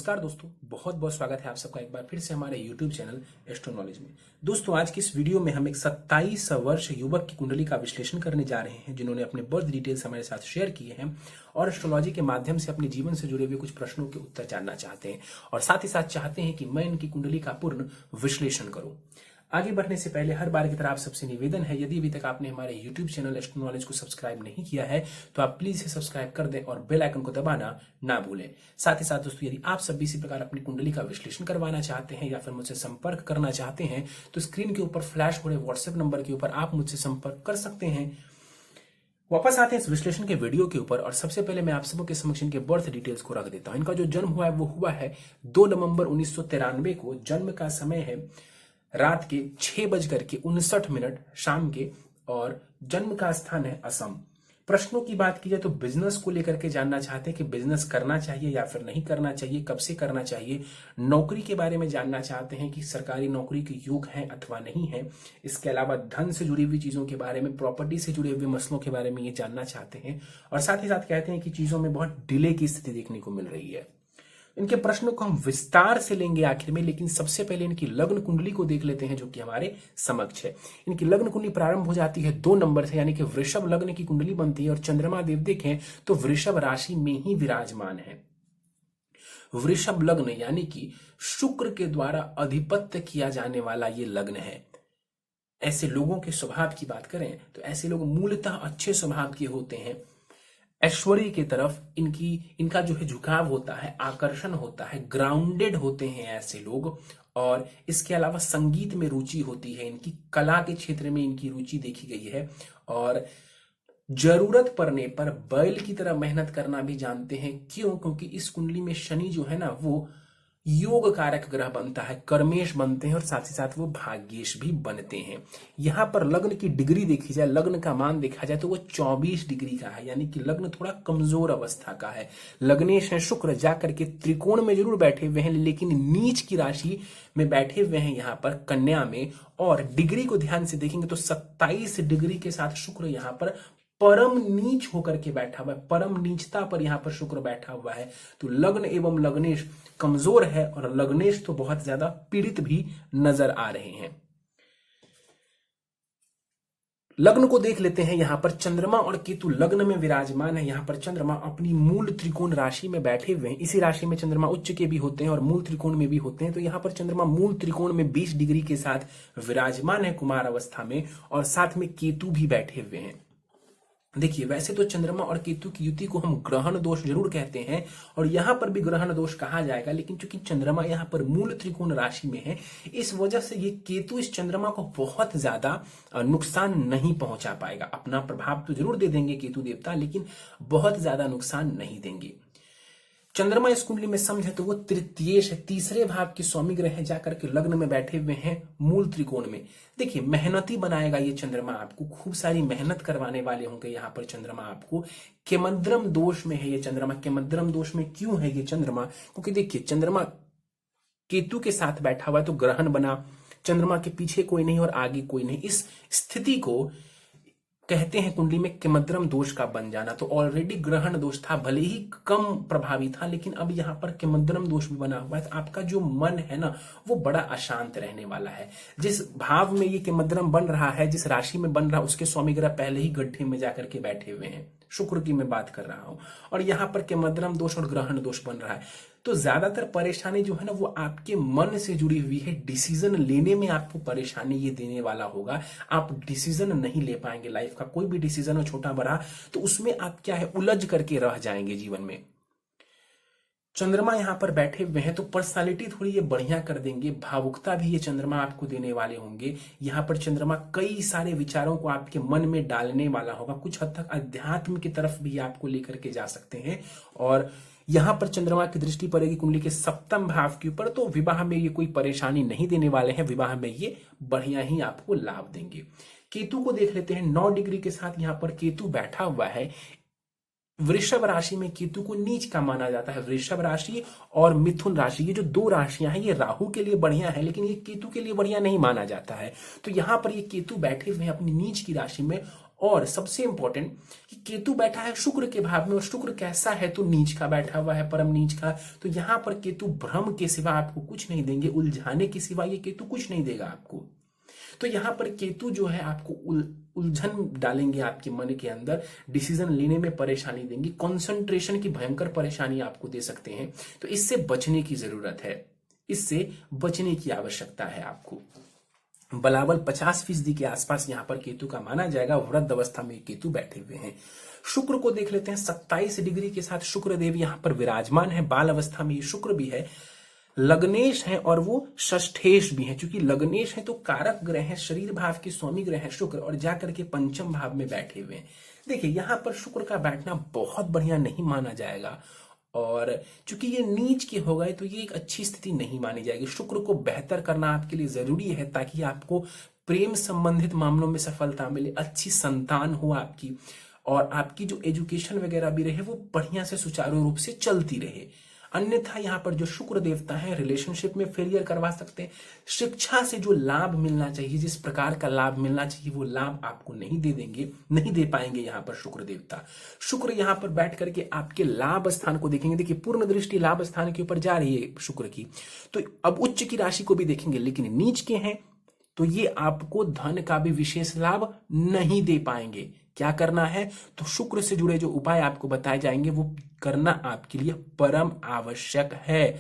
नमस्कार दोस्तों, बहुत बहुत स्वागत है आप सबका एक बार फिर से हमारे YouTube चैनल एस्ट्रो नॉलेज में। दोस्तों आज की इस वीडियो में हम एक 27 वर्ष युवक की कुंडली का विश्लेषण करने जा रहे हैं, जिन्होंने अपने बर्थ डिटेल्स हमारे साथ शेयर किए हैं और एस्ट्रोलॉजी के माध्यम से अपने जीवन से जुड़े हुए कुछ प्रश्नों के उत्तर जानना चाहते हैं और साथ ही साथ चाहते हैं कि मैं इनकी कुंडली का पूर्ण विश्लेषण करूं। आगे बढ़ने से पहले हर बार की तरह आप सबसे निवेदन है, यदि अभी तक आपने हमारे YouTube चैनल एस्ट्रो नॉलेज को सब्सक्राइब नहीं किया है तो आप प्लीज इसे सब्सक्राइब कर दें और बेल आइकन को दबाना ना भूलें। साथ ही साथ दोस्तों, यदि आप सब भी इसी प्रकार अपनी कुंडली का विश्लेषण करवाना चाहते हैं या फिर मुझसे संपर्क करना चाहते हैं तो स्क्रीन के ऊपर फ्लैश हो रहे व्हाट्सएप नंबर के ऊपर आप मुझसे संपर्क कर सकते हैं। वापस आते हैं इस विश्लेषण के वीडियो के ऊपर और सबसे पहले मैं आप सबों के समक्ष इनके बर्थ डिटेल्स को रख देता हूं। इनका जो जन्म हुआ है वो हुआ है 2 नवंबर 1993 को। जन्म का समय है रात के 6:59 शाम के और जन्म का स्थान है असम। प्रश्नों की बात की जाए तो बिजनेस को लेकर के जानना चाहते हैं कि बिजनेस करना चाहिए या फिर नहीं करना चाहिए, कब से करना चाहिए। नौकरी के बारे में जानना चाहते हैं कि सरकारी नौकरी के योग है अथवा नहीं है। इसके अलावा धन से जुड़ी हुई चीजों के बारे में, प्रॉपर्टी से जुड़े हुए मसलों के बारे में ये जानना चाहते हैं और साथ ही साथ कहते हैं कि चीजों में बहुत डिले की स्थिति देखने को मिल रही है। इनके प्रश्नों को हम विस्तार से लेंगे आखिर में, लेकिन सबसे पहले इनकी लग्न कुंडली को देख लेते हैं जो कि हमारे समक्ष है। इनकी लग्न कुंडली प्रारंभ हो जाती है 2 नंबर से, यानी कि वृषभ लग्न की कुंडली बनती है और चंद्रमा देव देखें तो वृषभ राशि में ही विराजमान है। वृषभ लग्न यानी कि शुक्र के द्वारा अधिपत्य किया जाने वाला ये लग्न है। ऐसे लोगों के स्वभाव की बात करें तो ऐसे लोग मूलतः अच्छे स्वभाव के होते हैं। ऐश्वर्य की तरफ इनका जो है झुकाव होता है, आकर्षण होता है, ग्राउंडेड होते हैं ऐसे लोग। और इसके अलावा संगीत में रुचि होती है, इनकी कला के क्षेत्र में इनकी रुचि देखी गई है और जरूरत पड़ने पर बैल की तरह मेहनत करना भी जानते हैं। क्यों? क्योंकि इस कुंडली में शनि जो है ना वो योग कारक ग्रह बनता है, कर्मेश बनते हैं और साथ ही साथ वो भाग्येश भी बनते हैं। यहां पर लग्न की डिग्री देखी जाए, लग्न का मान देखा जाए तो वो 24 डिग्री का है, यानी कि लग्न थोड़ा कमजोर अवस्था का है। लग्नेश है शुक्र, जाकर के त्रिकोण में जरूर बैठे हुए हैं लेकिन नीच की राशि में बैठे हुए हैं यहाँ पर कन्या में। और डिग्री को ध्यान से देखेंगे तो 27 डिग्री के साथ शुक्र यहाँ पर परम नीच होकर के बैठा हुआ है, परम नीचता पर यहां पर शुक्र बैठा हुआ है। तो लग्न एवं लग्नेश कमजोर है और लग्नेश तो बहुत ज्यादा पीड़ित भी नजर आ रहे हैं। लग्न को देख लेते हैं। यहां पर चंद्रमा और केतु लग्न में विराजमान है। यहां पर चंद्रमा अपनी मूल त्रिकोण राशि में बैठे हुए हैं। इसी राशि में चंद्रमा उच्च के भी होते हैं और मूल त्रिकोण में भी होते हैं। तो यहां पर चंद्रमा मूल त्रिकोण में 20 डिग्री के साथ विराजमान है कुमार अवस्था में और साथ में केतु भी बैठे हुए हैं। देखिए, वैसे तो चंद्रमा और केतु की युति को हम ग्रहण दोष जरूर कहते हैं और यहां पर भी ग्रहण दोष कहा जाएगा, लेकिन चूंकि चंद्रमा यहां पर मूल त्रिकोण राशि में है इस वजह से ये केतु इस चंद्रमा को बहुत ज्यादा नुकसान नहीं पहुंचा पाएगा। अपना प्रभाव तो जरूर दे देंगे केतु देवता, लेकिन बहुत ज्यादा नुकसान नहीं देंगे। चंद्रमा इस कुंडली में समझे तो वो तृतीयेश है, तीसरे भाव के स्वामी ग्रह है, जाकर के लग्न में बैठे हुए हैं मूल त्रिकोण में। देखिए, मेहनती बनाएगा ये चंद्रमा आपको, खूब सारी मेहनत करवाने वाले होंगे यहाँ पर चंद्रमा आपको। केमद्रम दोष में है ये चंद्रमा। केमद्रम दोष में क्यों है ये चंद्रमा? क्योंकि देखिए, चंद्रमा केतु के साथ बैठा हुआ है तो ग्रहण बना, चंद्रमा के पीछे कोई नहीं और आगे कोई नहीं। इस स्थिति को कहते हैं कुंडली में केमद्रम दोष का बन जाना। तो ऑलरेडी ग्रहण दोष था, भले ही कम प्रभावी था, लेकिन अब यहाँ पर केमद्रम दोष भी बना हुआ है। तो आपका जो मन है ना वो बड़ा अशांत रहने वाला है। जिस भाव में ये केमद्रम बन रहा है, जिस राशि में बन रहा है, उसके स्वामी ग्रह पहले ही गड्ढे में जाकर के बैठे हुए हैं। शुक्र की मैं बात कर रहा हूं और यहाँ पर केमद्रम दोष और ग्रहण दोष बन रहा है। तो ज्यादातर परेशानी जो है ना वो आपके मन से जुड़ी हुई है। डिसीजन लेने में आपको परेशानी ये देने वाला होगा। आप डिसीजन नहीं ले पाएंगे। लाइफ का कोई भी डिसीजन हो, छोटा बड़ा, तो उसमें आप क्या है उलझ करके रह जाएंगे जीवन में। चंद्रमा यहां पर बैठे हुए हैं तो पर्सनालिटी थोड़ी ये बढ़िया कर देंगे। भावुकता भी ये चंद्रमा आपको देने वाले होंगे। यहाँ पर चंद्रमा कई सारे विचारों को आपके मन में डालने वाला होगा। कुछ हद तक अध्यात्म की तरफ भी आपको लेकर के जा सकते हैं और यहां पर चंद्रमा की दृष्टि पड़ेगी कुंडली के 7वें भाव के ऊपर। तो विवाह में ये कोई परेशानी नहीं देने वाले हैं, विवाह में ये बढ़िया ही आपको लाभ देंगे। केतु को देख लेते हैं। 9 डिग्री के साथ यहाँ पर केतु बैठा हुआ है। वृषभ राशि में केतु को नीच का माना जाता है। वृषभ राशि और मिथुन राशि, ये जो 2 राशियां हैं, ये राहु के लिए बढ़िया है लेकिन ये केतु के लिए बढ़िया नहीं माना जाता है। तो यहां पर ये केतु बैठे हुए हैं अपनी नीच की राशि में और सबसे इंपॉर्टेंट कि केतु बैठा है शुक्र के भाव में, और शुक्र कैसा है तो नीच का बैठा हुआ है, परम नीच का। तो यहां पर केतु भ्रम के सिवा आपको कुछ नहीं देंगे, उलझाने के सिवा ये केतु कुछ नहीं देगा आपको। तो यहां पर केतु जो है आपको उलझन डालेंगे आपके मन के अंदर, डिसीजन लेने में परेशानी देंगे, कंसंट्रेशन की भयंकर परेशानी आपको दे सकते हैं। तो इससे बचने की जरूरत है, इससे बचने की आवश्यकता है आपको। बलाबल 50% के आसपास यहां पर केतु का माना जाएगा, वृद्ध अवस्था में केतु बैठे हुए हैं। शुक्र को देख लेते हैं, 27 डिग्री के साथ शुक्र देव यहां पर विराजमान है, बाल अवस्था में ये शुक्र भी है, लग्नेश है और वो षष्ठेश भी है। क्योंकि लग्नेश है तो कारक ग्रह है, शरीर भाव के स्वामी ग्रह है शुक्र, और जाकर के पंचम भाव में बैठे हुए हैं। देखिए यहां पर शुक्र का बैठना बहुत बढ़िया नहीं माना जाएगा, और चूंकि ये नीच के हो गए तो ये एक अच्छी स्थिति नहीं मानी जाएगी। शुक्र को बेहतर करना आपके लिए जरूरी है, ताकि आपको प्रेम संबंधित मामलों में सफलता मिले, अच्छी संतान हो आपकी, और आपकी जो एजुकेशन वगैरह भी रहे वो बढ़िया से सुचारू रूप से चलती रहे। अन्यथा यहाँ पर जो शुक्र देवता है रिलेशनशिप में फेलियर करवा सकते हैं। शिक्षा से जो लाभ मिलना चाहिए, जिस प्रकार का लाभ मिलना चाहिए, वो लाभ आपको नहीं दे देंगे, नहीं दे पाएंगे यहाँ पर शुक्र देवता। शुक्र यहाँ पर बैठ करके आपके लाभ स्थान को देखेंगे। देखिए पूर्ण दृष्टि लाभ स्थान के ऊपर जा रही है शुक्र की, तो अब उच्च की राशि को भी देखेंगे, लेकिन नीच के हैं तो ये आपको धन का भी विशेष लाभ नहीं दे पाएंगे। क्या करना है, तो शुक्र से जुड़े जो उपाय आपको बताए जाएंगे वो करना आपके लिए परम आवश्यक है।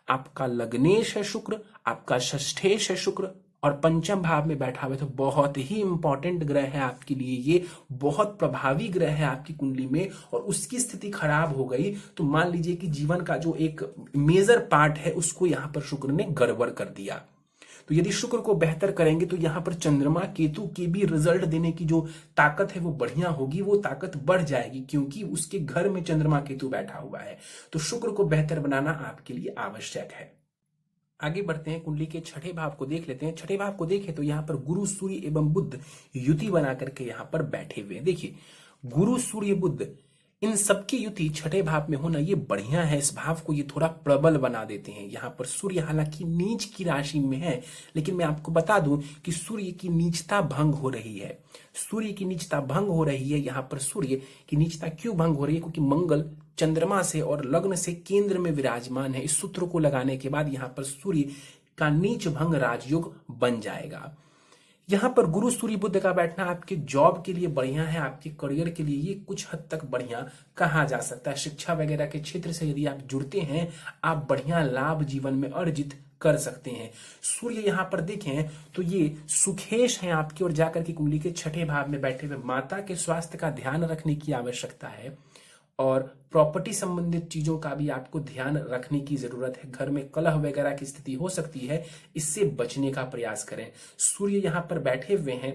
आपका लग्नेश है शुक्र, आपका षष्ठेश है शुक्र, और पंचम भाव में बैठा हुआ, तो बहुत ही इंपॉर्टेंट ग्रह है आपके लिए, ये बहुत प्रभावी ग्रह है आपकी कुंडली में। और उसकी स्थिति खराब हो गई तो मान लीजिए कि जीवन का जो एक मेजर पार्ट है उसको यहां पर शुक्र ने गड़बड़ कर दिया। तो यदि शुक्र को बेहतर करेंगे तो यहां पर चंद्रमा केतु के भी रिजल्ट देने की जो ताकत है वो बढ़िया होगी, वो ताकत बढ़ जाएगी, क्योंकि उसके घर में चंद्रमा केतु बैठा हुआ है। तो शुक्र को बेहतर बनाना आपके लिए आवश्यक है। आगे बढ़ते हैं, कुंडली के छठे भाव को देख लेते हैं। छठे भाव को देखें तो यहाँ पर गुरु सूर्य एवं बुध युति बना करके यहाँ पर बैठे हुए हैं। देखिए गुरु सूर्य बुध इन सबकी युति छठे भाव में होना ये बढ़िया है, इस भाव को ये थोड़ा प्रबल बना देते हैं। यहाँ पर सूर्य हालांकि नीच की राशि में है, लेकिन मैं आपको बता दूं कि सूर्य की नीचता भंग हो रही है। सूर्य की नीचता भंग हो रही है। यहाँ पर सूर्य की नीचता क्यों भंग हो रही है, क्योंकि मंगल चंद्रमा से और लग्न से केंद्र में विराजमान है। इस सूत्र को लगाने के बाद यहाँ पर सूर्य का नीच भंग राजयोग बन जाएगा। यहां पर गुरु सूर्य बुध का बैठना आपके जॉब के लिए बढ़िया है, आपके करियर के लिए ये कुछ हद तक बढ़िया कहा जा सकता है। शिक्षा वगैरह के क्षेत्र से यदि आप जुड़ते हैं, आप बढ़िया लाभ जीवन में अर्जित कर सकते हैं। सूर्य यहां पर देखें तो ये सुखेश हैं आपकी, और जाकर के कुंडली के छठे भाव में बैठे हुए। माता के स्वास्थ्य का ध्यान रखने की आवश्यकता है, और प्रॉपर्टी संबंधित चीजों का भी आपको ध्यान रखने की जरूरत है। घर में कलह वगैरह की स्थिति हो सकती है, इससे बचने का प्रयास करें। सूर्य यहां पर बैठे हुए हैं,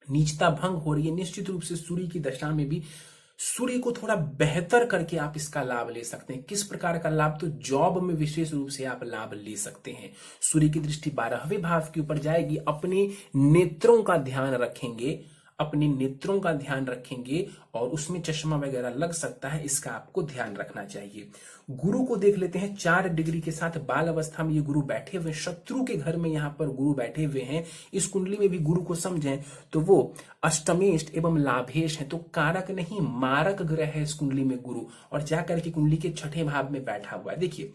नीचता भंग हो रही है। निश्चित रूप से सूर्य की दशा में भी सूर्य को थोड़ा बेहतर करके आप इसका लाभ ले सकते हैं। किस प्रकार का लाभ, तो जॉब में विशेष रूप से आप लाभ ले सकते हैं। सूर्य की दृष्टि 12वें भाव के ऊपर जाएगी। अपने नेत्रों का ध्यान रखेंगे, अपने नेत्रों का ध्यान रखेंगे, और उसमें चश्मा वगैरह लग सकता है, इसका आपको ध्यान रखना चाहिए। गुरु को देख लेते हैं, 4 डिग्री के साथ बाल अवस्था में ये गुरु बैठे हुए, शत्रु के घर में यहाँ पर गुरु बैठे हुए हैं। इस कुंडली में भी गुरु को समझें तो वो अष्टमेश एवं लाभेश है, तो कारक नहीं मारक ग्रह है इस कुंडली में गुरु, और जाकर के कुंडली के छठे भाव में बैठा हुआ है। देखिए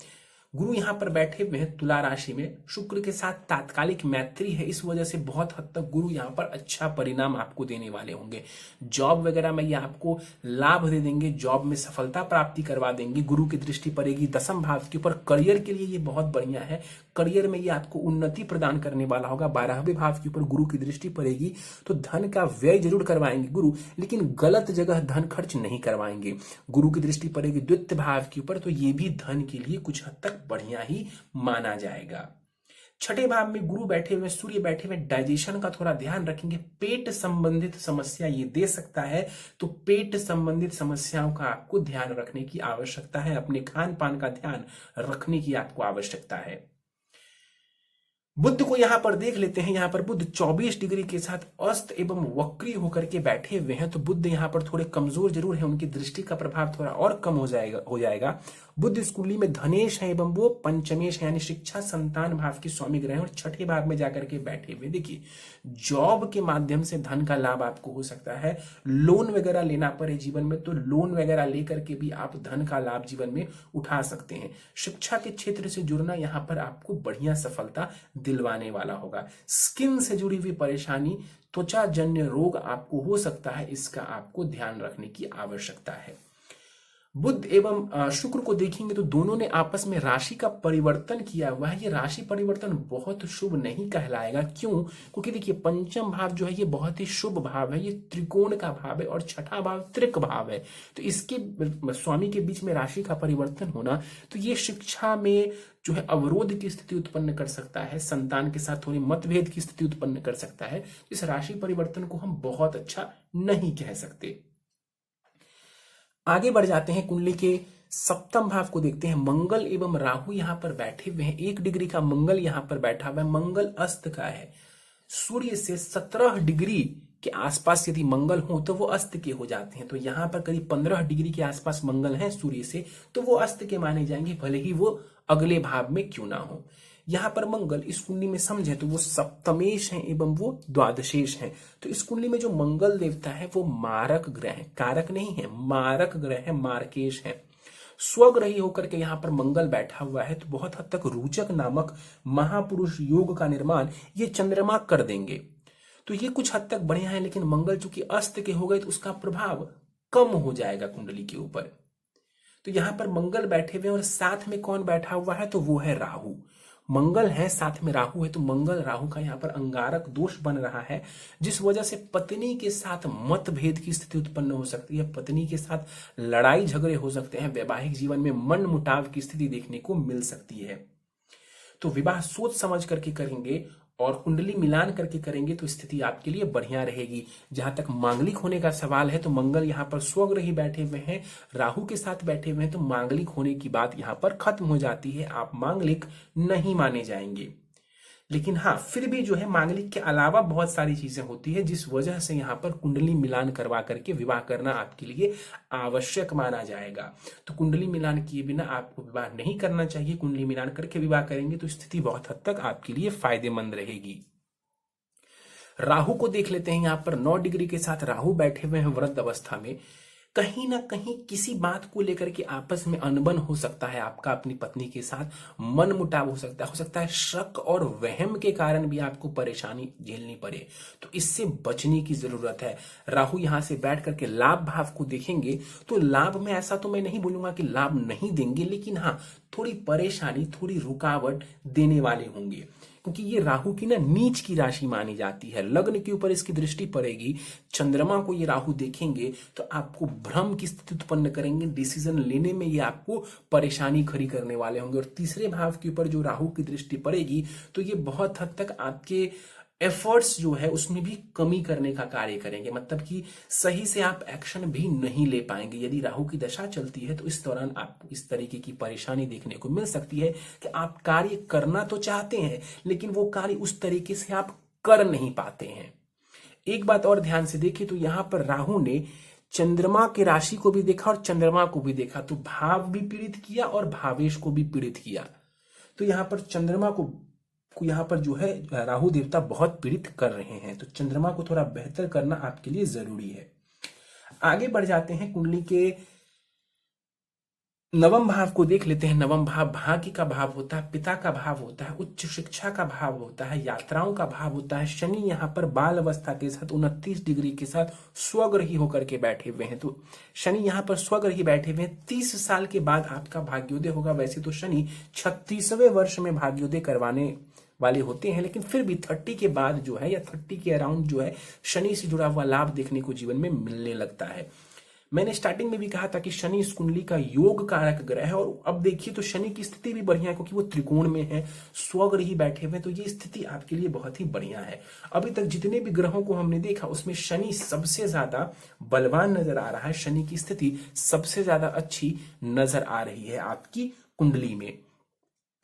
गुरु यहां पर बैठे हुए हैं तुला राशि में, शुक्र के साथ तात्कालिक मैत्री है, इस वजह से बहुत हद तक गुरु यहां पर अच्छा परिणाम आपको देने वाले होंगे। जॉब वगैरह में ये आपको लाभ दे देंगे, जॉब में सफलता प्राप्ति करवा देंगे। गुरु की दृष्टि पड़ेगी 10वें भाव के ऊपर, करियर के लिए ये बहुत बढ़िया है। करियर में ये आपको उन्नति प्रदान करने वाला होगा। 12वें भाव के ऊपर गुरु की दृष्टि पड़ेगी तो धन का व्यय जरूर करवाएंगे गुरु, लेकिन गलत जगह धन खर्च नहीं करवाएंगे। गुरु की दृष्टि पड़ेगी 2य भाव के ऊपर, तो ये भी धन के लिए कुछ हद तक बढ़िया ही माना जाएगा। छठे भाव में गुरु बैठे हुए, सूर्य बैठे हुए, डाइजेशन का थोड़ा ध्यान रखेंगे। पेट संबंधित समस्या ये दे सकता है, तो पेट संबंधित समस्याओं का आपको ध्यान रखने की आवश्यकता है। अपने खान पान का ध्यान रखने की आपको आवश्यकता है। बुध को यहां पर देख लेते हैं। यहां पर बुध 24 डिग्री के साथ अस्त एवं वक्री होकर के बैठे हुए हैं। तो बुध यहां पर थोड़े कमजोर जरूर है, उनकी दृष्टि का प्रभाव थोड़ा और कम हो जाएगा। बुध इस कुंडली में धनेश है एवं वो पंचमेश है, यानी शिक्षा संतान भाव के स्वामी ग्रह हैं और छठे भाव में जाकर के बैठे हुए। देखिए, जॉब के माध्यम से धन का लाभ आपको हो सकता है। लोन वगैरह लेना पड़े जीवन में तो लोन वगैरह लेकर के भी आप धन का लाभ जीवन में उठा सकते हैं। शिक्षा के क्षेत्र से जुड़ना यहां पर आपको बढ़िया सफलता दिलवाने वाला होगा। स्किन से जुड़ी हुई परेशानी, त्वचा जन्य रोग आपको हो सकता है, इसका आपको ध्यान रखने की आवश्यकता है। बुध एवं शुक्र को देखेंगे तो दोनों ने आपस में राशि का परिवर्तन किया हुआ है। ये राशि परिवर्तन बहुत शुभ नहीं कहलाएगा। क्यों? क्योंकि देखिए, पंचम भाव जो है ये बहुत ही शुभ भाव है, ये त्रिकोण का भाव है और छठा भाव त्रिक भाव है। तो इसके स्वामी के बीच में राशि का परिवर्तन होना, तो ये शिक्षा में जो है अवरोध की स्थिति उत्पन्न कर सकता है, संतान के साथ थोड़ी मतभेद की स्थिति उत्पन्न कर सकता है। इस राशि परिवर्तन को हम बहुत अच्छा नहीं कह सकते। आगे बढ़ जाते हैं, कुंडली के सप्तम भाव को देखते हैं। मंगल एवं राहु यहां पर बैठे हुए हैं। 1 डिग्री का मंगल यहां पर बैठा हुआ है। मंगल अस्त का है। सूर्य से 17 डिग्री के आसपास यदि मंगल हो तो वो अस्त के हो जाते हैं। तो यहां पर करीब 15 डिग्री के आसपास मंगल है सूर्य से, तो वो अस्त के माने जाएंगे, भले ही वो अगले भाव में क्यों ना हो। यहां पर मंगल इस कुंडली में समझे तो वो सप्तमेश हैं एवं वो द्वादशेश हैं। तो इस कुंडली में जो मंगल देवता है वो मारक ग्रह है, कारक नहीं है, मारक ग्रह है, मार्केश है। स्वग्रही होकर के यहां पर मंगल बैठा हुआ है। तो बहुत हद तक रोचक नामक महापुरुष योग का निर्माण ये चंद्रमा कर देंगे। तो ये कुछ हद तक बढ़िया है, लेकिन मंगल चूंकि अस्त के हो गए तो उसका प्रभाव कम हो जाएगा कुंडली के ऊपर। तो यहां पर मंगल बैठे हुए और साथ में कौन बैठा हुआ है? तो वो है राहु। मंगल है, साथ में राहु है, तो मंगल राहु का यहाँ पर अंगारक दोष बन रहा है, जिस वजह से पत्नी के साथ मतभेद की स्थिति उत्पन्न हो सकती है। पत्नी के साथ लड़ाई झगड़े हो सकते हैं। वैवाहिक जीवन में मन मुटाव की स्थिति देखने को मिल सकती है। तो विवाह सोच समझ करके करेंगे और कुंडली मिलान करके करेंगे तो स्थिति आपके लिए बढ़िया रहेगी। जहां तक मांगलिक होने का सवाल है तो मंगल यहां पर स्वग्रही बैठे हुए हैं, राहु के साथ बैठे हुए हैं, तो मांगलिक होने की बात यहां पर खत्म हो जाती है। आप मांगलिक नहीं माने जाएंगे। लेकिन हाँ, फिर भी जो है मांगलिक के अलावा बहुत सारी चीजें होती है, जिस वजह से यहाँ पर कुंडली मिलान करवा करके विवाह करना आपके लिए आवश्यक माना जाएगा। तो कुंडली मिलान किए बिना आपको विवाह नहीं करना चाहिए। कुंडली मिलान करके विवाह करेंगे तो स्थिति बहुत हद तक आपके लिए फायदेमंद रहेगी। राहु को देख लेते हैं। यहाँ पर 9 डिग्री के साथ राहु बैठे हुए हैं वृद्ध अवस्था में। कहीं ना कहीं किसी बात को लेकर के आपस में अनबन हो सकता है, आपका अपनी पत्नी के साथ मन मुटाव हो सकता है शक और वहम के कारण भी आपको परेशानी झेलनी पड़े। तो इससे बचने की जरूरत है। राहु यहां से बैठ करके लाभ भाव को देखेंगे तो लाभ में ऐसा तो मैं नहीं बोलूंगा कि लाभ नहीं देंगे, लेकिन हाँ, थोड़ी परेशानी, थोड़ी रुकावट देने वाले होंगे, क्योंकि ये राहु की ना नीच की राशि मानी जाती है। लग्न के ऊपर इसकी दृष्टि पड़ेगी, चंद्रमा को ये राहु देखेंगे तो आपको भ्रम की स्थिति उत्पन्न करेंगे। डिसीजन लेने में ये आपको परेशानी खड़ी करने वाले होंगे। और तीसरे भाव के ऊपर जो राहु की दृष्टि पड़ेगी तो ये बहुत हद तक आपके एफर्ट्स जो है उसमें भी कमी करने का कार्य करेंगे। मतलब कि सही से आप एक्शन भी नहीं ले पाएंगे। यदि राहु की दशा चलती है तो इस दौरान आपको इस तरीके की परेशानी देखने को मिल सकती है कि आप कार्य करना तो चाहते हैं, लेकिन वो कार्य उस तरीके से आप कर नहीं पाते हैं। एक बात और ध्यान से देखिए तो यहां पर राहु ने चंद्रमा के राशि को भी देखा और चंद्रमा को भी देखा, तो भाव भी पीड़ित किया और भावेश को भी पीड़ित किया। तो यहां पर चंद्रमा को यहाँ पर जो है राहु देवता बहुत पीड़ित कर रहे हैं। तो चंद्रमा को थोड़ा बेहतर करना आपके लिए जरूरी है। आगे बढ़ जाते हैं, कुंडली के नवम भाव को देख लेते हैं। नवम भाव भाग्य का भाव होता है, पिता का भाव होता है, उच्च शिक्षा का भाव होता है, यात्राओं का भाव होता है। शनि यहाँ पर बाल अवस्था के साथ 29 डिग्री के साथ स्वग्रही होकर के बैठे हुए हैं। तो शनि यहाँ पर स्वग्रही बैठे हुए हैं। 30 साल के बाद आपका भाग्योदय होगा। वैसे तो शनि 36वें वर्ष में भाग्योदय करवाने वाले होते हैं, लेकिन फिर भी 30 के बाद जो है या 30 के अराउंड जो है शनि से जुड़ा हुआ लाभ देखने को जीवन में मिलने लगता है। मैंने स्टार्टिंग में भी कहा था कि शनि इस कुंडली का योग कारक ग्रह है, और अब देखिए तो शनि की स्थिति भी बढ़िया है क्योंकि वो त्रिकोण में है, स्वग्रही बैठे हुए, तो ये स्थिति आपके लिए बहुत ही बढ़िया है। अभी तक जितने भी ग्रहों को हमने देखा उसमें शनि सबसे ज्यादा बलवान नजर आ रहा है। शनि की स्थिति सबसे ज्यादा अच्छी नजर आ रही है आपकी कुंडली में।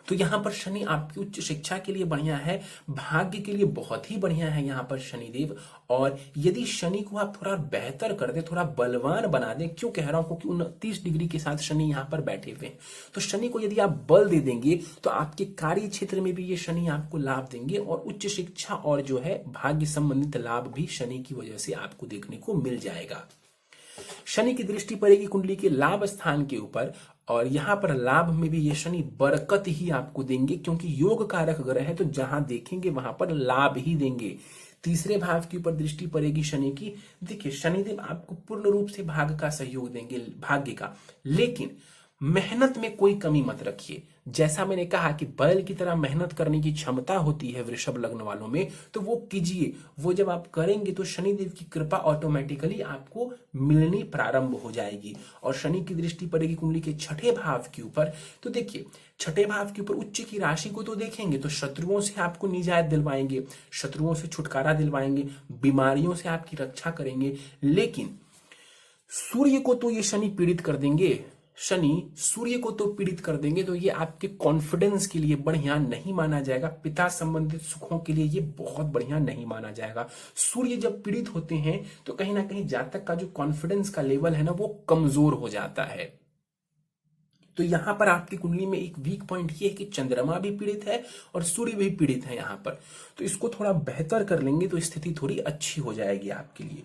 तो यहाँ पर शनि आपकी उच्च शिक्षा के लिए बढ़िया है, भाग्य के लिए बहुत ही बढ़िया है यहाँ पर शनिदेव। और यदि शनि को आप थोड़ा बेहतर कर दे, थोड़ा बलवान बना दें, क्यों कह रहा हूं, क्योंकि 29 डिग्री के साथ शनि यहाँ पर बैठे हुए हैं, तो शनि को यदि आप बल दे देंगे तो आपके कार्य क्षेत्र में भी ये शनि आपको लाभ देंगे, और उच्च शिक्षा और जो है भाग्य संबंधित लाभ भी शनि की वजह से आपको देखने को मिल जाएगा। शनि की दृष्टि पड़ेगी कुंडली के लाभ स्थान के ऊपर, और यहां पर लाभ में भी ये शनि बरकत ही आपको देंगे, क्योंकि योग कारक ग्रह है, तो जहां देखेंगे वहां पर लाभ ही देंगे। तीसरे भाव के ऊपर दृष्टि पड़ेगी शनि की। देखिए शनिदेव आपको पूर्ण रूप से भाग्य का सहयोग देंगे, भाग्य का, लेकिन मेहनत में कोई कमी मत रखिए। जैसा मैंने कहा कि बैल की तरह मेहनत करने की क्षमता होती है वृषभ लग्न वालों में, तो वो कीजिए। वो जब आप करेंगे तो शनिदेव की कृपा ऑटोमेटिकली आपको मिलनी प्रारंभ हो जाएगी। और शनि की दृष्टि पड़ेगी कुंडली के छठे भाव के ऊपर, तो देखिए छठे भाव के ऊपर उच्च की राशि को तो देखेंगे, तो शत्रुओं से आपको निजात दिलवाएंगे, शत्रुओं से छुटकारा दिलवाएंगे, बीमारियों से आपकी रक्षा करेंगे। लेकिन सूर्य को तो ये शनि पीड़ित कर देंगे, शनि सूर्य को तो पीड़ित कर देंगे, तो ये आपके कॉन्फिडेंस के लिए बढ़िया नहीं माना जाएगा, पिता संबंधित सुखों के लिए ये बहुत बढ़िया नहीं माना जाएगा। सूर्य जब पीड़ित होते हैं तो कहीं ना कहीं जातक का जो कॉन्फिडेंस का लेवल है ना, वो कमजोर हो जाता है। तो यहां पर आपकी कुंडली में एक वीक पॉइंट ये है कि चंद्रमा भी पीड़ित है और सूर्य भी पीड़ित है यहां पर, तो इसको थोड़ा बेहतर कर लेंगे तो स्थिति थोड़ी अच्छी हो जाएगी आपके लिए।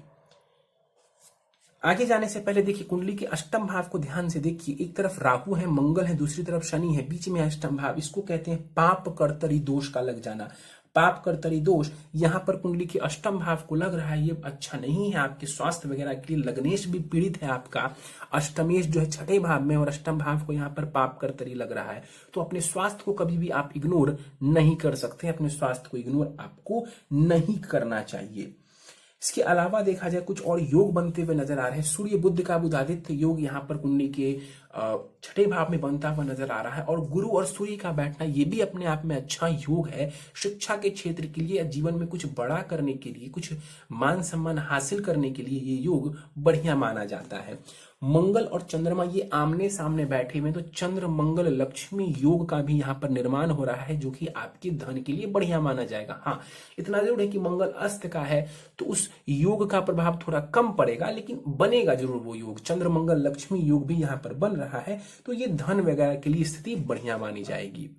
आगे जाने से पहले देखिए कुंडली के अष्टम भाव को ध्यान से देखिए। एक तरफ राहु है, मंगल है, दूसरी तरफ शनि है, बीच में अष्टम भाव, इसको कहते हैं पाप कर्तरी दोष का लग जाना। पाप कर्तरी दोष यहां पर कुंडली के अष्टम भाव को लग रहा है, ये अच्छा नहीं है आपके स्वास्थ्य वगैरह के लिए। लग्नेश भी पीड़ित है आपका, अष्टमेश जो है छठे भाव में, और अष्टम भाव को यहाँ पर पाप कर्तरी लग रहा है। तो अपने स्वास्थ्य को कभी भी आप इग्नोर नहीं कर सकते, अपने स्वास्थ्य को इग्नोर आपको नहीं करना चाहिए। इसके अलावा देखा जाए कुछ और योग बनते हुए नजर आ रहे हैं। सूर्य बुध का बुधादित्य योग यहाँ पर कुंडली के छठे भाव में बनता हुआ नजर आ रहा है, और गुरु और सूर्य का बैठना ये भी अपने आप में अच्छा योग है। शिक्षा के क्षेत्र के लिए, जीवन में कुछ बड़ा करने के लिए, कुछ मान सम्मान हासिल करने के लिए ये योग बढ़िया माना जाता है। मंगल और चंद्रमा ये आमने सामने बैठे हुए, तो चंद्र मंगल लक्ष्मी योग का भी यहाँ पर निर्माण हो रहा है, जो कि आपके धन के लिए बढ़िया माना जाएगा। हाँ, इतना जरूर है कि मंगल अस्त का है, तो उस योग का प्रभाव थोड़ा कम पड़ेगा, लेकिन बनेगा जरूर वो योग। चंद्र मंगल लक्ष्मी योग भी यहाँ पर बन रहा है, तो ये धन वगैरह के लिए स्थिति बढ़िया मानी जाएगी।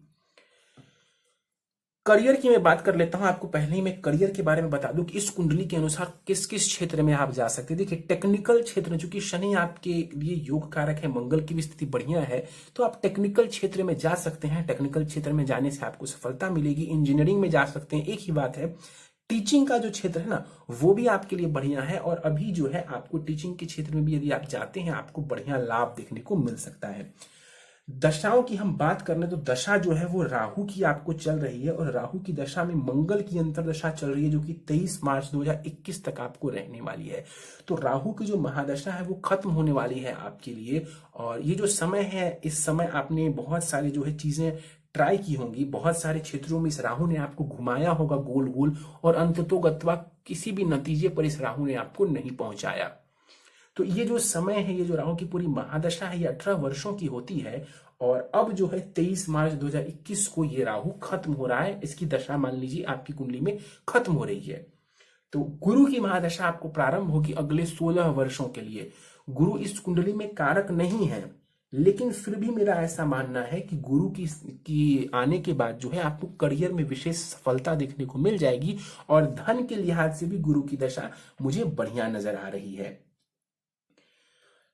करियर की मैं बात कर लेता हूं। आपको पहले ही मैं करियर के बारे में बता दूं कि इस कुंडली के अनुसार किस किस क्षेत्र में आप जा सकते हैं। देखिए टेक्निकल क्षेत्र, चूंकि शनि आपके लिए योग कारक है, मंगल की भी स्थिति बढ़िया है, तो आप टेक्निकल क्षेत्र में जा सकते हैं। टेक्निकल क्षेत्र में जाने से आपको सफलता मिलेगी। इंजीनियरिंग में जा सकते हैं। एक ही बात है, टीचिंग का जो क्षेत्र है ना, वो भी आपके लिए बढ़िया है, और अभी जो है आपको टीचिंग के क्षेत्र में भी यदि आप जाते हैं, आपको बढ़िया लाभ देखने को मिल सकता है। दशाओं की हम बात करें तो दशा जो है वो राहु की आपको चल रही है, और राहु की दशा में मंगल की अंतरदशा चल रही है, जो कि 23 मार्च 2021 तक आपको रहने वाली है। तो राहु की जो महादशा है वो खत्म होने वाली है आपके लिए, और ये जो समय है, इस समय आपने बहुत सारी जो है चीजें ट्राई की होंगी, बहुत सारे क्षेत्रों में इस राहु ने आपको घुमाया होगा गोल गोल, और अंततोगत्वा किसी भी नतीजे पर इस राहु ने आपको नहीं पहुंचाया। तो ये जो समय है, ये जो राहु की पूरी महादशा है, ये 18 वर्षों की होती है, और अब जो है 23 मार्च 2021 को ये राहु खत्म हो रहा है। इसकी दशा मान लीजिए आपकी कुंडली में खत्म हो रही है। तो गुरु की महादशा आपको प्रारंभ होगी अगले 16 वर्षों के लिए। गुरु इस कुंडली में कारक नहीं है, लेकिन फिर भी मेरा ऐसा मानना है कि गुरु की आने के बाद जो है आपको करियर में विशेष सफलता देखने को मिल जाएगी, और धन के लिहाज से भी गुरु की दशा मुझे बढ़िया नजर आ रही है।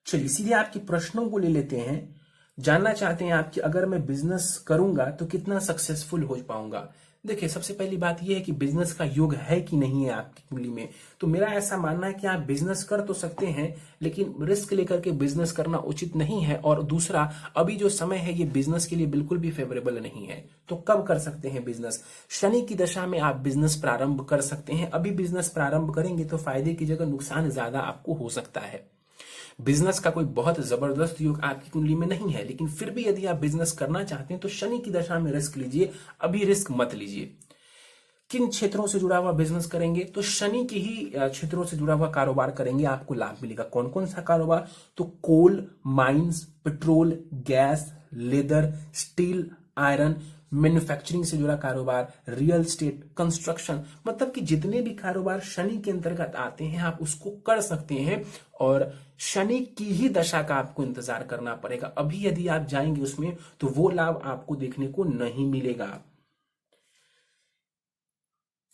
चलिए सीधे आपके प्रश्नों को ले लेते हैं। जानना चाहते हैं आप कि अगर मैं बिजनेस करूंगा तो कितना सक्सेसफुल हो पाऊंगा। देखिए सबसे पहली बात यह है कि बिजनेस का योग है कि नहीं है आपकी कुंडली में। तो मेरा ऐसा मानना है कि आप बिजनेस कर तो सकते हैं, लेकिन रिस्क लेकर के बिजनेस करना उचित नहीं है। और दूसरा, अभी जो समय है ये बिजनेस के लिए बिल्कुल भी फेवरेबल नहीं है। तो कब कर सकते हैं बिजनेस? शनि की दशा में आप बिजनेस प्रारंभ कर सकते हैं। अभी बिजनेस प्रारंभ करेंगे तो फायदे की जगह नुकसान ज्यादा आपको हो सकता है। बिजनेस का कोई बहुत जबरदस्त योग आपकी कुंडली में नहीं है, लेकिन फिर भी यदि आप बिजनेस करना चाहते हैं तो शनि की दशा में रिस्क लीजिए, अभी रिस्क मत लीजिए। किन क्षेत्रों से जुड़ा हुआ बिजनेस करेंगे? तो शनि के ही क्षेत्रों से जुड़ा हुआ कारोबार करेंगे, आपको लाभ मिलेगा। कौन कौन सा कारोबार? तो coal, mines, petrol, gas, leather, steel, iron, manufacturing से जुड़ा कारोबार, रियल एस्टेट, कंस्ट्रक्शन, मतलब कि जितने भी कारोबार शनि के अंतर्गत आते हैं आप उसको कर सकते हैं। और शनि की ही दशा का आपको इंतजार करना पड़ेगा। अभी यदि आप जाएंगे उसमें तो वो लाभ आपको देखने को नहीं मिलेगा।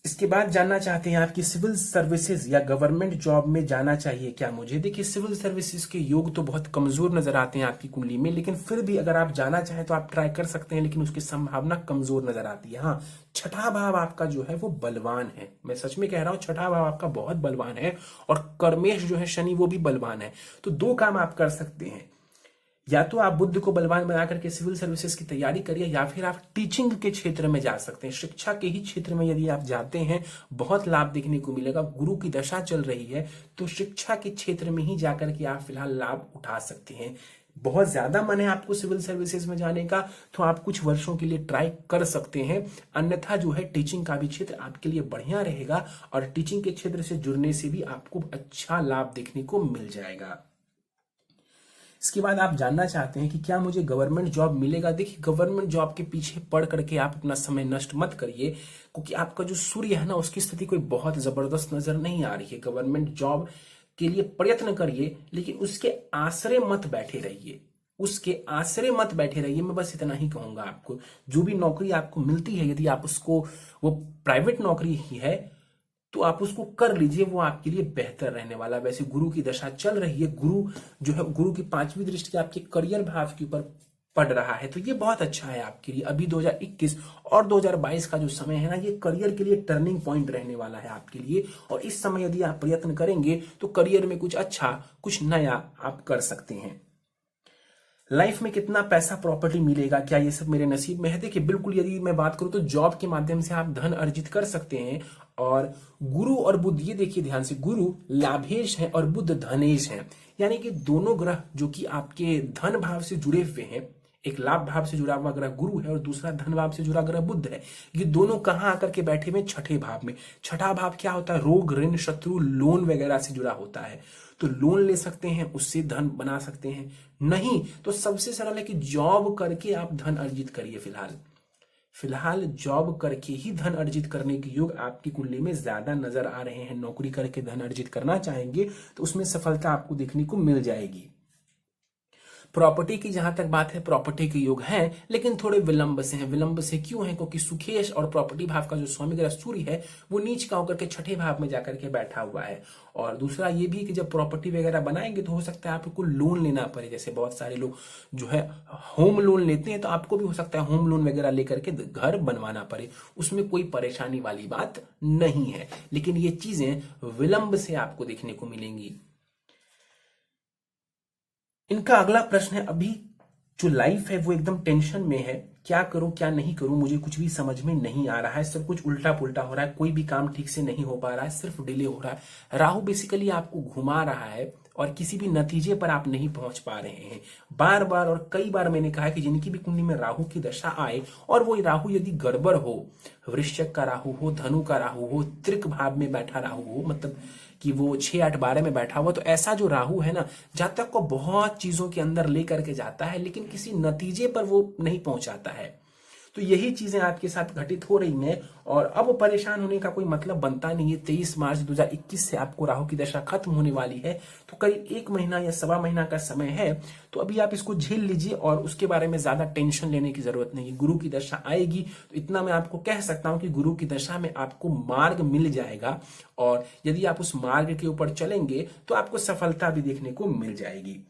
इसके बाद जानना चाहते हैं आपकी सिविल सर्विसेज या गवर्नमेंट जॉब में जाना चाहिए क्या मुझे। देखिए, सिविल सर्विसेज के योग तो बहुत कमजोर नजर आते हैं आपकी कुंडली में, लेकिन फिर भी अगर आप जाना चाहें तो आप ट्राई कर सकते हैं, लेकिन उसकी संभावना कमजोर नजर आती है। हाँ, छठा भाव आपका जो है वो बलवान है, मैं सच में कह रहा हूं, छठा भाव आपका बहुत बलवान है। और कर्मेश जो है शनि वो भी बलवान है। तो दो काम आप कर सकते हैं, या तो आप बुद्ध को बलवान बना करके सिविल सर्विसेज की तैयारी करिए, या फिर आप टीचिंग के क्षेत्र में जा सकते हैं। शिक्षा के ही क्षेत्र में यदि आप जाते हैं बहुत लाभ देखने को मिलेगा। गुरु की दशा चल रही है तो शिक्षा के क्षेत्र में ही जाकर के आप फिलहाल लाभ उठा सकते हैं। बहुत ज्यादा मन है आपको सिविल सर्विसेज में जाने का तो आप कुछ वर्षों के लिए ट्राई कर सकते हैं, अन्यथा जो है टीचिंग का भी क्षेत्र आपके लिए बढ़िया रहेगा और टीचिंग के क्षेत्र से जुड़ने से भी आपको अच्छा लाभ देखने को मिल जाएगा। इसके बाद आप जानना चाहते हैं कि क्या मुझे गवर्नमेंट जॉब मिलेगा। देखिए, गवर्नमेंट जॉब के पीछे पढ़ करके आप अपना समय नष्ट मत करिए, क्योंकि आपका जो सूर्य है ना उसकी स्थिति कोई बहुत जबरदस्त नजर नहीं आ रही है। गवर्नमेंट जॉब के लिए प्रयत्न करिए, लेकिन उसके आश्रय मत बैठे रहिए, उसके आश्रय मत बैठे रहिए। मैं बस इतना ही कहूंगा आपको। जो भी नौकरी आपको मिलती है, यदि आप उसको, वो प्राइवेट नौकरी ही है तो आप उसको कर लीजिए, वो आपके लिए बेहतर रहने वाला। वैसे गुरु की दशा चल रही है, गुरु जो है, गुरु की 5वीं दृष्टि आपके करियर भाव के ऊपर पड़ रहा है, तो ये बहुत अच्छा है आपके लिए। अभी 2021 और 2022 का जो समय है ना, ये करियर के लिए टर्निंग पॉइंट रहने वाला है आपके लिए। और इस समय यदि आप प्रयत्न करेंगे तो करियर में कुछ अच्छा, कुछ नया आप कर सकते हैं। लाइफ में कितना पैसा, प्रॉपर्टी मिलेगा, क्या ये सब मेरे नसीब में है। देखिए, बिल्कुल, यदि मैं बात करूं तो जॉब के माध्यम से आप धन अर्जित कर सकते हैं। और गुरु और बुध, ये देखिए ध्यान से, गुरु लाभेश है और बुध धनेश है, यानी कि दोनों ग्रह जो कि आपके धन भाव से जुड़े हुए हैं, एक लाभ भाव से जुड़ा हुआ ग्रह गुरु है और दूसरा धन भाव से जुड़ा ग्रह बुध है। ये दोनों कहां आकर के बैठे हुए, छठे भाव में। छठा भाव क्या होता है, रोग, ऋण, शत्रु, लोन वगैरह से जुड़ा होता है। तो लोन ले सकते हैं, उससे धन बना सकते हैं। नहीं तो सबसे सरल है कि जॉब करके आप धन अर्जित करिए। फिलहाल जॉब करके ही धन अर्जित करने के योग आपकी कुंडली में ज्यादा नजर आ रहे हैं। नौकरी करके धन अर्जित करना चाहेंगे तो उसमें सफलता आपको देखने को मिल जाएगी। प्रॉपर्टी की जहां तक बात है, प्रॉपर्टी के योग हैं, लेकिन थोड़े विलंब से हैं। विलंब से क्यों है, क्योंकि सुखेश और प्रॉपर्टी भाव का जो स्वामी ग्रह सूर्य है वो नीच का होकर के छठे भाव में जाकर के बैठा हुआ है। और दूसरा ये भी कि जब प्रॉपर्टी वगैरह बनाएंगे तो हो सकता है आपको लोन लेना पड़े। जैसे बहुत सारे लोग जो है होम लोन लेते हैं, तो आपको भी हो सकता है होम लोन वगैरह लेकर के घर बनवाना पड़े। उसमें कोई परेशानी वाली बात नहीं है, लेकिन ये चीजें विलंब से आपको देखने को मिलेंगी। इनका अगला प्रश्न है, अभी जो लाइफ है वो एकदम टेंशन में है, क्या करूं क्या नहीं करूं, मुझे कुछ भी समझ में नहीं आ रहा है, सब कुछ उल्टा पुल्टा हो रहा है, कोई भी काम ठीक से नहीं हो पा रहा है, सिर्फ डिले हो रहा है। राहु बेसिकली आपको घुमा रहा है और किसी भी नतीजे पर आप नहीं पहुंच पा रहे हैं। बार बार और कई बार मैंने कहा है कि जिनकी भी कुंडली में राहु की दशा आए और वो राहु यदि गड़बड़ हो, वृश्चिक का राहु हो, धनु का राहु हो, त्रिक भाव में बैठा राहु हो, मतलब कि वो 6, 8, 12 में बैठा हुआ, तो ऐसा जो राहु है ना, जातक को बहुत चीजों के अंदर लेकर के जाता है, लेकिन किसी नतीजे पर वो नहीं पहुंचाता है। तो यही चीजें आपके साथ घटित हो रही हैं और अब परेशान होने का कोई मतलब बनता नहीं है। 23 मार्च 2021 से आपको राहु की दशा खत्म होने वाली है, तो करीब 1 महीना या सवा महीना का समय है। तो अभी आप इसको झेल लीजिए और उसके बारे में ज्यादा टेंशन लेने की जरूरत नहीं है। गुरु की दशा आएगी तो इतना मैं आपको कह सकता हूं कि गुरु की दशा में आपको मार्ग मिल जाएगा और यदि आप उस मार्ग के ऊपर चलेंगे तो आपको सफलता भी देखने को मिल जाएगी।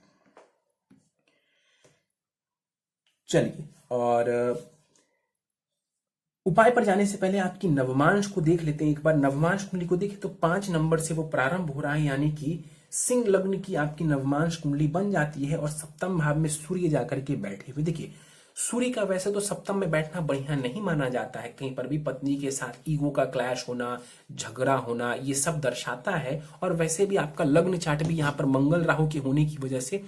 चलिए, और उपाय पर जाने से पहले आपकी नवमांश को देख लेते हैं एक बार। नवमांश कुंडली को देखें तो 5 नंबर से वो प्रारंभ हो रहा है, यानी कि सिंह लग्न की आपकी नवमांश कुंडली बन जाती है और सप्तम भाव में सूर्य जाकर के बैठे हुए। देखिए, सूर्य का वैसे तो सप्तम में बैठना बढ़िया नहीं माना जाता है, कहीं पर भी पत्नी के साथ ईगो का क्लैश होना, झगड़ा होना, ये सब दर्शाता है। और वैसे भी आपका लग्न चार्ट भी यहाँ पर मंगल राहु के होने की वजह से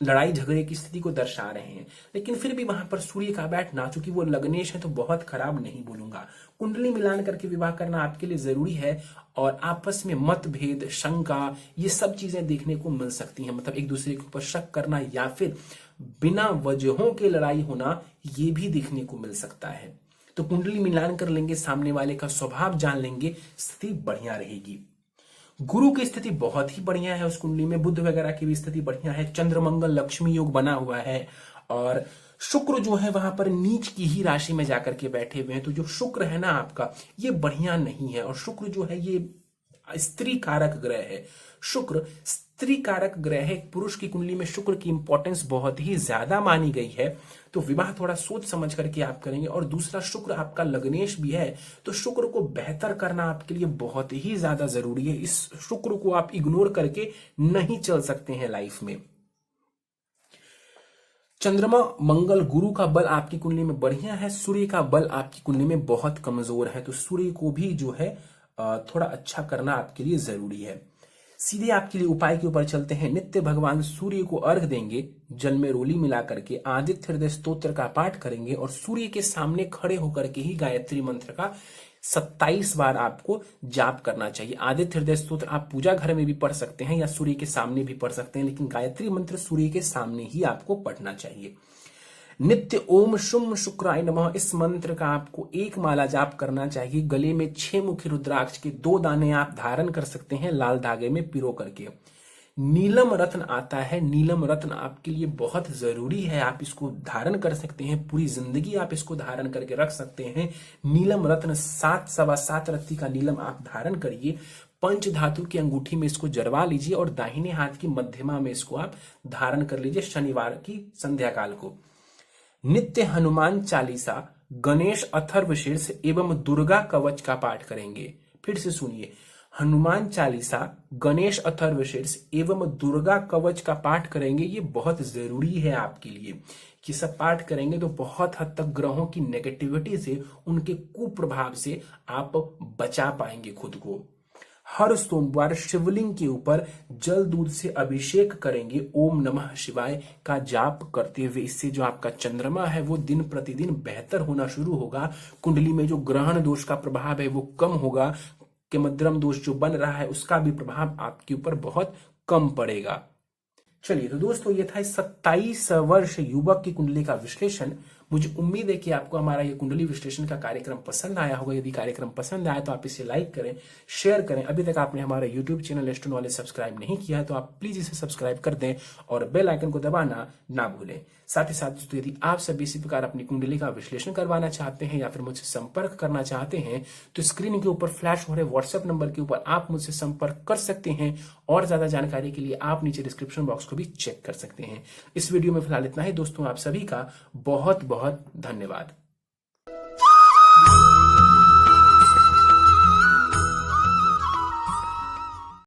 लड़ाई झगड़े की स्थिति को दर्शा रहे हैं, लेकिन फिर भी वहां पर सूर्य का बैठना, चूंकि वो लग्नेश है तो बहुत खराब नहीं बोलूंगा। कुंडली मिलान करके विवाह करना आपके लिए जरूरी है और आपस में मतभेद, शंका, ये सब चीजें देखने को मिल सकती हैं। मतलब एक दूसरे के ऊपर शक करना या फिर बिना वजहों के लड़ाई होना ये भी देखने को मिल सकता है। तो कुंडली मिलान कर लेंगे, सामने वाले का स्वभाव जान लेंगे, स्थिति बढ़िया रहेगी। गुरु की स्थिति बहुत ही बढ़िया है उस कुंडली में, बुध वगैरह की भी स्थिति बढ़िया है, चंद्र मंगल लक्ष्मी योग बना हुआ है, और शुक्र जो है वहां पर नीच की ही राशि में जाकर के बैठे हुए हैं। तो जो शुक्र है ना आपका, ये बढ़िया नहीं है। और शुक्र जो है ये स्त्री कारक ग्रह है। शुक्र स्त्री कारक ग्रह है। पुरुष की कुंडली में शुक्र की इंपॉर्टेंस बहुत ही ज्यादा मानी गई है। तो विवाह थोड़ा सोच समझ करके आप करेंगे। और दूसरा, शुक्र आपका लग्नेश भी है, तो शुक्र को बेहतर करना आपके लिए बहुत ही ज्यादा जरूरी है। इस शुक्र को आप इग्नोर करके नहीं चल सकते हैं लाइफ में। चंद्रमा मंगल गुरु का बल आपकी कुंडली में बढ़िया है, सूर्य का बल आपकी कुंडली में बहुत कमजोर है। तो सूर्य को भी जो है थोड़ा अच्छा करना आपके लिए जरूरी है। सीधे आपके लिए उपाय के ऊपर चलते हैं। नित्य भगवान सूर्य को अर्घ देंगे, जल में रोली मिला करके आदित्य हृदय स्तोत्र का पाठ करेंगे और सूर्य के सामने खड़े होकर के ही गायत्री मंत्र का 27 बार आपको जाप करना चाहिए। आदित्य हृदय स्तोत्र आप पूजा घर में भी पढ़ सकते हैं या सूर्य के सामने भी पढ़ सकते हैं, लेकिन गायत्री मंत्र सूर्य के सामने ही आपको पढ़ना चाहिए। नित्य ओम शुम शुक्राय नमः इस मंत्र का आपको 1 माला जाप करना चाहिए। गले में 6 मुखी रुद्राक्ष के 2 दाने आप धारण कर सकते हैं लाल धागे में पिरो करके। नीलम रत्न आता है, नीलम रत्न आपके लिए बहुत जरूरी है। आप इसको धारण कर सकते हैं, पूरी जिंदगी आप इसको धारण करके रख सकते हैं। नीलम रत्न 7 सवा 7 रत्ती का नीलम आप धारण करिए। पंच धातु की अंगूठी में इसको जरवा लीजिए और दाहिने हाथ की मध्यमा में इसको आप धारण कर लीजिए शनिवार की संध्या काल को। नित्य हनुमान चालीसा, गणेश अथर्वशीर्ष एवं दुर्गा कवच का पाठ करेंगे। फिर से सुनिए, हनुमान चालीसा, गणेश अथर्वशीर्ष एवं दुर्गा कवच का पाठ करेंगे। ये बहुत जरूरी है आपके लिए। ये सब पाठ करेंगे तो बहुत हद तक ग्रहों की नेगेटिविटी से, उनके कुप्रभाव से आप बचा पाएंगे खुद को। हर सोमवार शिवलिंग के ऊपर जल दूध से अभिषेक करेंगे, ओम नमः शिवाय का जाप करते हुए। इससे जो आपका चंद्रमा है वो दिन प्रतिदिन बेहतर होना शुरू होगा। कुंडली में जो ग्रहण दोष का प्रभाव है वो कम होगा। कि मध्यम दोष जो बन रहा है उसका भी प्रभाव आपके ऊपर बहुत कम पड़ेगा। चलिए, तो दोस्तों ये था 27 वर्ष युवक की कुंडली का विश्लेषण। मुझे उम्मीद है कि आपको हमारा ये कुंडली विश्लेषण का कार्यक्रम पसंद आया होगा। यदि कार्यक्रम पसंद आया तो आप इसे लाइक करें, शेयर करें। अभी तक आपने हमारा YouTube channel astro knowledge subscribe नहीं किया है तो आप प्लीज इसे सब्सक्राइब कर दें और बेल आइकन को दबाना ना भूलें। साथ ही साथ दोस्तों, यदि आप सभी इसी प्रकार अपनी कुंडली का विश्लेषण करवाना चाहते हैं या फिर मुझसे संपर्क करना चाहते हैं तो स्क्रीन के ऊपर फ्लैश हो रहे व्हाट्सएप नंबर के ऊपर आप मुझसे संपर्क कर सकते हैं। और ज्यादा जानकारी के लिए आप नीचे डिस्क्रिप्शन बॉक्स को भी चेक कर सकते हैं। इस वीडियो में फिलहाल इतना ही दोस्तों। आप सभी का बहुत बहुत धन्यवाद।